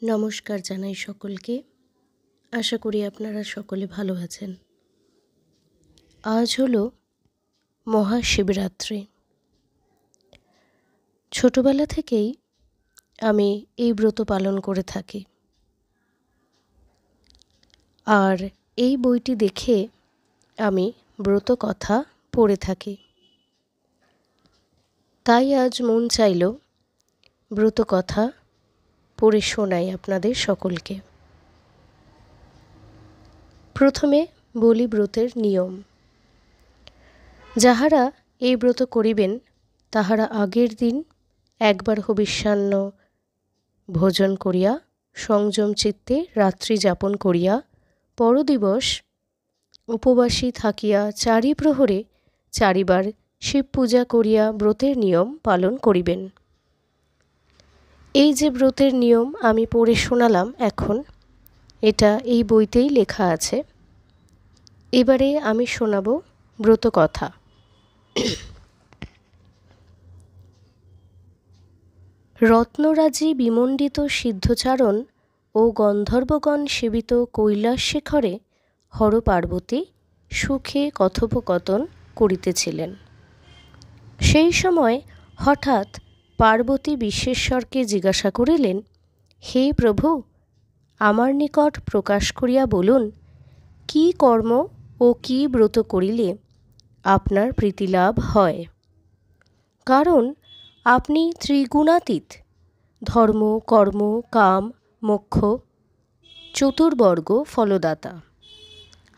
নমস্কার জানাই সকলকে। আশা করি আপনারা সকলে ভালো আছেন। আজ হলো মহাশিবরাত্রি। ছোটবেলা থেকেই আমি এই ব্রত পালন করে থাকি। আর এই বইটি দেখে আমি ব্রত কথা পড়ে থাকি। তাই আজ মন চাইল ব্রত কথা পড়ে শোনাই আপনাদের সকলকে। প্রথমে বলি ব্রতের নিয়ম। যাহারা এই ব্রত করিবেন তাহারা আগের দিন একবার হবিষ্যান্ন ভোজন করিয়া সংযম চিত্তে রাত্রি যাপন করিয়া পরদিবস উপবাসী থাকিয়া 4 প্রহরে 4 বার শিব পূজা করিয়া ব্রতের নিয়ম পালন করিবেন। এই যে ব্রতের নিয়ম আমি পড়ে শোনালাম এখন, এটা এই বইতেই লেখা আছে। এবারে আমি শোনাব ব্রত কথা। রত্নরাজি বিমণ্ডিত সিদ্ধচারণ ও গন্ধর্বগণ সেবিত কৈলাস শিখরে হর পার্বতী সুখে কথোপকথন করিতেছিলেন। সেই সময় হঠাৎ পার্বতী বিশ্বেশ্বরকে জিজ্ঞাসা করিলেন, হে প্রভু, আমার নিকট প্রকাশ করিয়া বলুন, কি কর্ম ও কি ব্রত করিলে আপনার প্রীতিলাভ হয়? কারণ আপনি ত্রিগুণাতীত, ধর্ম, কর্ম, কাম, মোক্ষ চতুর্বর্গ ফলদাতা।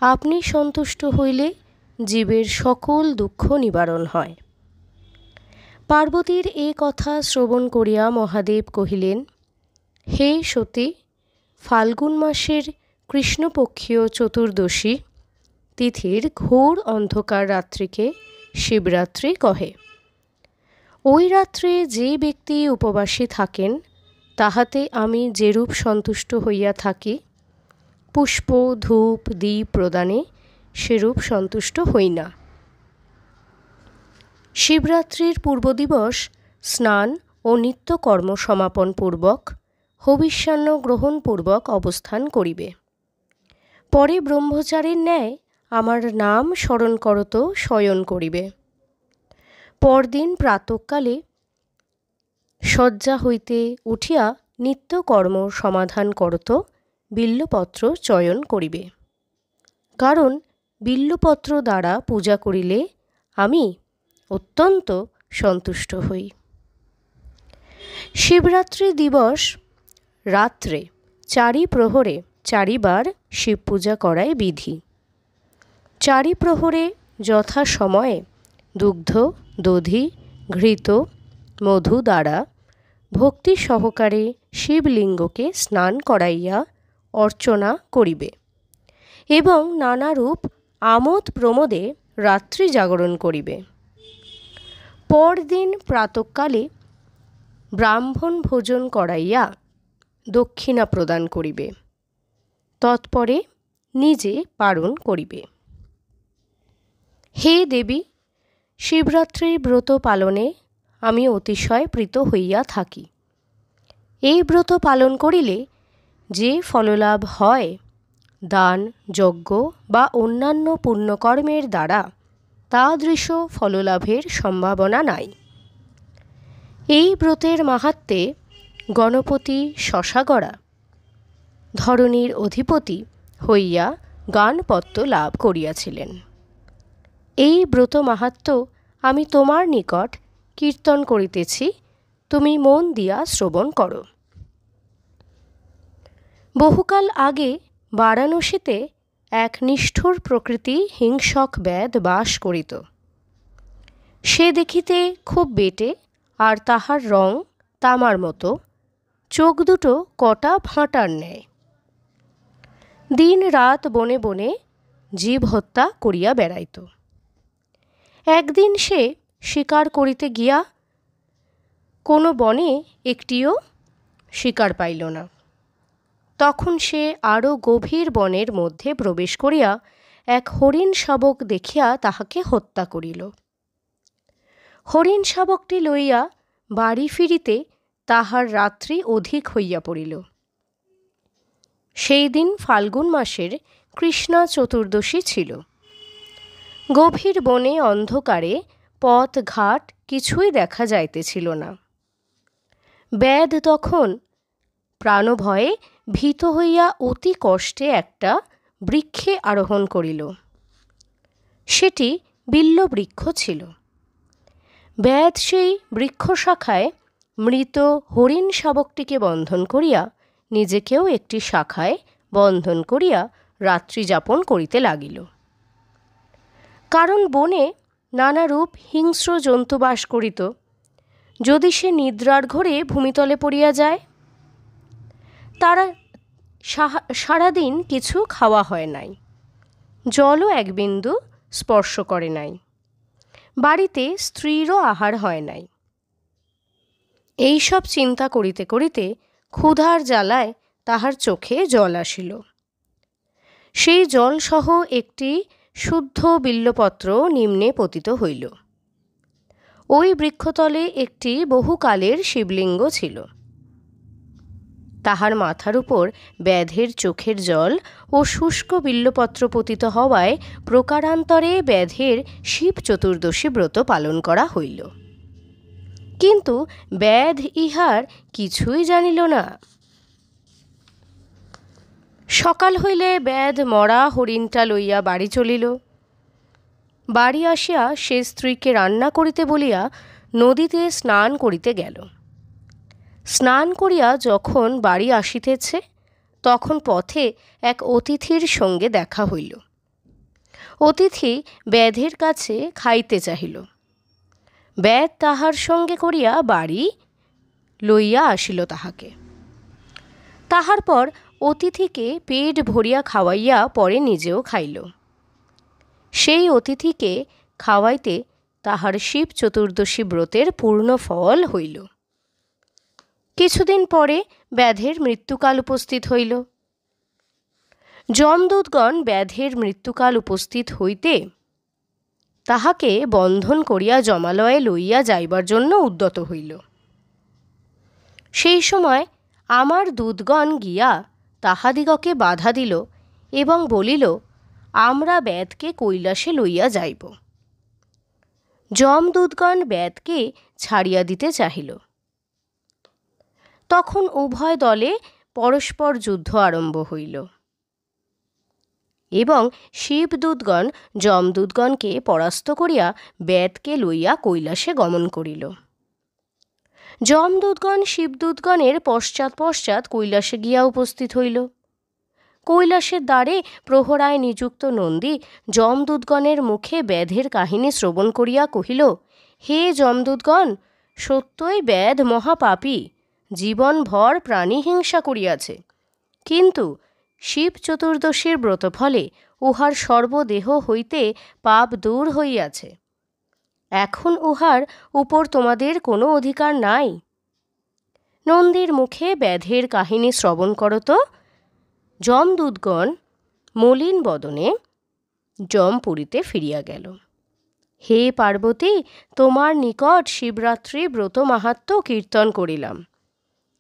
আপনি সন্তুষ্ট হইলে জীবের সকল দুঃখ নিবারণ হয়। পার্বতীর এ কথা শ্রবণ করিয়া মহাদেব কহিলেন, হে সতী, ফাল্গুন মাসের কৃষ্ণপক্ষীয় চতুর্দশী তিথির ঘোর অন্ধকার রাত্রিকে শিবরাত্রি কহে। ওই রাত্রে যে ব্যক্তি উপবাসী থাকেন তাহাতে আমি যেরূপ সন্তুষ্ট হইয়া থাকি, পুষ্প ধূপ দীপ প্রদানে সেরূপ সন্তুষ্ট হই না। শিবরাত্রির পূর্বদিবস স্নান ও নিত্যকর্ম সমাপন পূর্বক হবিষ্যান্ন গ্রহণপূর্বক অবস্থান করিবে। পরে ব্রহ্মচারীর ন্যায় আমার নাম স্মরণ করত শয়ন করিবে। পরদিন প্রাতঃকালে শয্যা হইতে উঠিয়া নিত্যকর্ম সমাধান করত বিল্বপত্র চয়ন করিবে। কারণ বিল্বপত্র দ্বারা পূজা করিলে আমি অত্যন্ত সন্তুষ্ট হই। শিবরাত্রি দিবস রাত্রে 4 প্রহরে 4 বার শিব পূজা করাই বিধি। 4 প্রহরে যথা সময়ে দুগ্ধ, দধি, ঘৃত, মধু দ্বারা ভক্তি সহকারে শিবলিঙ্গকে স্নান করাইয়া অর্চনা করিবে এবং নানারূপ আমোদ প্রমোদে রাত্রি জাগরণ করিবে। পরদিন প্রাতঃকালে ব্রাহ্মণ ভোজন করাইয়া দক্ষিণা প্রদান করিবে, তৎপরে নিজে পারণ করিবে। হে দেবী, শিবরাত্রির ব্রত পালনে আমি অতিশয় প্রীত হইয়া থাকি। এই ব্রত পালন করিলে যে ফললাভ হয়, দান, যজ্ঞ বা অন্যান্য পুণ্যকর্মের দ্বারা তাদৃশ ফললাভের সম্ভাবনা নাই। এই ব্রতের মাহাত্ম্যে গণপতি শশাগড়া ধরণীর অধিপতি হইয়া গানপত্য লাভ করিয়াছিলেন। এই ব্রত মাহাত্ম্য আমি তোমার নিকট কীর্তন করিতেছি, তুমি মন দিয়া শ্রবণ করো। বহুকাল আগে বারাণসীতে এক নিষ্ঠুর প্রকৃতি হিংসক ব্যাধ বাস করিত। সে দেখিতে খুব বেঁটে, আর তাহার রং তামার মতো, চোখ দুটো কটা ভাঁটার ন্যায়। দিন রাত বনে বনে জীব হত্যা করিয়া বেড়াইত। একদিন সে শিকার করিতে গিয়া কোনো বনে একটিও শিকার পাইল না। তখন সে আরও গভীর বনের মধ্যে প্রবেশ করিয়া এক হরিণ শাবক দেখিয়া তাহাকে হত্যা করিল। হরিণ শাবকটি লইয়া বাড়ি ফিরিতে তাহার রাত্রি অধিক হইয়া পড়িল। সেই দিন ফাল্গুন মাসের কৃষ্ণা চতুর্দশী ছিল। গভীর বনে অন্ধকারে পথ ঘাট কিছুই দেখা যাইতেছিল না। ব্যাধ তখন প্রাণভয়ে ভীত হইয়া অতি কষ্টে একটা বৃক্ষে আরোহণ করিল। সেটি বিল্ববৃক্ষ ছিল। ব্যাধ সেই বৃক্ষ শাখায় মৃত হরিণ শাবকটিকে বন্ধন করিয়া নিজেকেও একটি শাখায় বন্ধন করিয়া রাত্রি যাপন করিতে লাগিল। কারণ বনে নানারূপ হিংস্র জন্তু বাস করিত। যদি সে নিদ্রার ঘোরে ভূমিতলে পড়িয়া যায়, তারা সারাদিন কিছু খাওয়া হয় নাই, জলও এক বিন্দু স্পর্শ করে নাই, বাড়িতে স্ত্রীরও আহার হয় নাই। এইসব চিন্তা করিতে করিতে ক্ষুধার জ্বালায় তাহার চোখে জল আসিল। সেই জলসহ একটি শুদ্ধ বিল্বপত্র নিম্নে পতিত হইল। ওই বৃক্ষতলে একটি বহুকালের শিবলিঙ্গ ছিল। তাহার মাথার উপর ব্যাধের চোখের জল ও শুষ্ক বিল্বপত্র পতিত হওয়ায় প্রকারান্তরে ব্যাধের শিব চতুর্দশী ব্রত পালন করা হইল। কিন্তু ব্যাধ ইহার কিছুই জানিল না। সকাল হইলে ব্যাধ মরা হরিণটা লইয়া বাড়ি চলিল। বাড়ি আসিয়া সে স্ত্রীকে রান্না করিতে বলিয়া নদীতে স্নান করিতে গেল। স্নান করিয়া যখন বাড়ি আসিতেছে, তখন পথে এক অতিথির সঙ্গে দেখা হইল। অতিথি ব্যাধের কাছে খাইতে চাহিল। ব্যাধ তাহার সঙ্গে করিয়া বাড়ি লইয়া আসিল তাহাকে। তাহার পর অতিথিকে পেট ভরিয়া খাওয়াইয়া পরে নিজেও খাইল। সেই অতিথিকে খাওয়াইতে তাহার শিব চতুর্দশী ব্রতের পূর্ণ ফল হইল। কিছুদিন পরে ব্যাধের মৃত্যুকাল উপস্থিত হইল। যমদূতগণ ব্যাধের মৃত্যুকাল উপস্থিত হইতে তাহাকে বন্ধন করিয়া যমালয়ে লইয়া যাইবার জন্য উদ্যত হইল। সেই সময় আমার দূতগণ গিয়া তাহাদিগকে বাধা দিল এবং বলিল, আমরা ব্যাধকে কৈলাসে লইয়া যাইব। যমদূতগণ ব্যাধকে ছাড়িয়া দিতে চাহিল। তখন উভয় দলে পরস্পর যুদ্ধ আরম্ভ হইল এবং শিবদূতগণ যমদূতগণকে পরাস্ত করিয়া ব্যাধকে লইয়া কৈলাসে গমন করিল। যমদূতগণ শিবদূতগণের পশ্চাৎ পশ্চাৎ কৈলাসে গিয়া উপস্থিত হইল। কৈলাসের দ্বারে প্রহরায় নিযুক্ত নন্দী যমদূতগণের মুখে ব্যাধের কাহিনী শ্রবণ করিয়া কহিল, হে যমদূতগণ, সত্যই ব্যাধ মহাপাপী, জীবনভর প্রাণী হিংসা করিয়াছে, কিন্তু শিব চতুর্দশীর ব্রতফলে উহার সর্বদেহ হইতে পাপ দূর হইয়াছে। এখন উহার উপর তোমাদের কোনো অধিকার নাই। নন্দীর মুখে ব্যাধের কাহিনী শ্রবণ করত যমদূতগণ মলিন বদনে যমপুরীতে ফিরিয়া গেল। হে পার্বতী, তোমার নিকট শিবরাত্রি ব্রত মাহাত্ম্য কীর্তন করিলাম।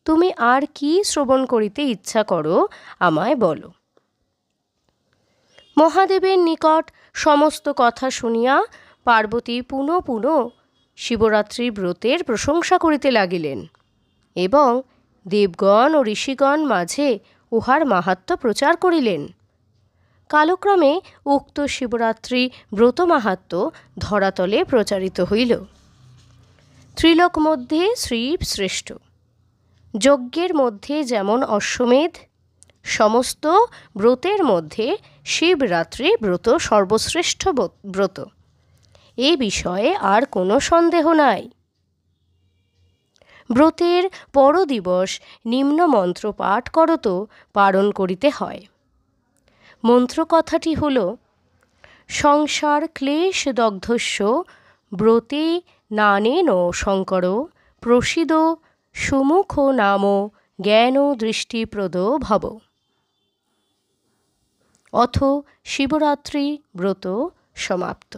তুমি আর কি শ্রবণ করিতে ইচ্ছা করো, আমায় বলো। মহাদেবের নিকট সমস্ত কথা শুনিয়া পার্বতী পুনঃ পুনঃ শিবরাত্রি ব্রতের প্রশংসা করিতে লাগিলেন এবং দেবগণ ও ঋষিগণ মাঝে উহার মাহাত্ম্য প্রচার করিলেন। কালক্রমে উক্ত শিবরাত্রি ব্রত মাহাত্ম্য ধরাতলে প্রচারিত হইল। ত্রিলোক মধ্যে শিব শ্রেষ্ঠ। যজ্ঞের মধ্যে যেমন অশ্বমেধ, সমস্ত ব্রতের মধ্যে শিবরাত্রি ব্রত সর্বশ্রেষ্ঠ ব্রত, এ বিষয়ে আর কোনো সন্দেহ নাই। ব্রতের পরদিবস নিম্ন মন্ত্র পাঠ করত পালন করিতে হয়। মন্ত্র কথাটি হল, সংসার ক্লেশ দগ্ধস্য ব্রতে নানেন শঙ্কর প্রসিদ সুমুখ নাম জ্ঞান দৃষ্টিপ্রদ ভব। অথ শিবরাত্রি ব্রত সমাপ্ত।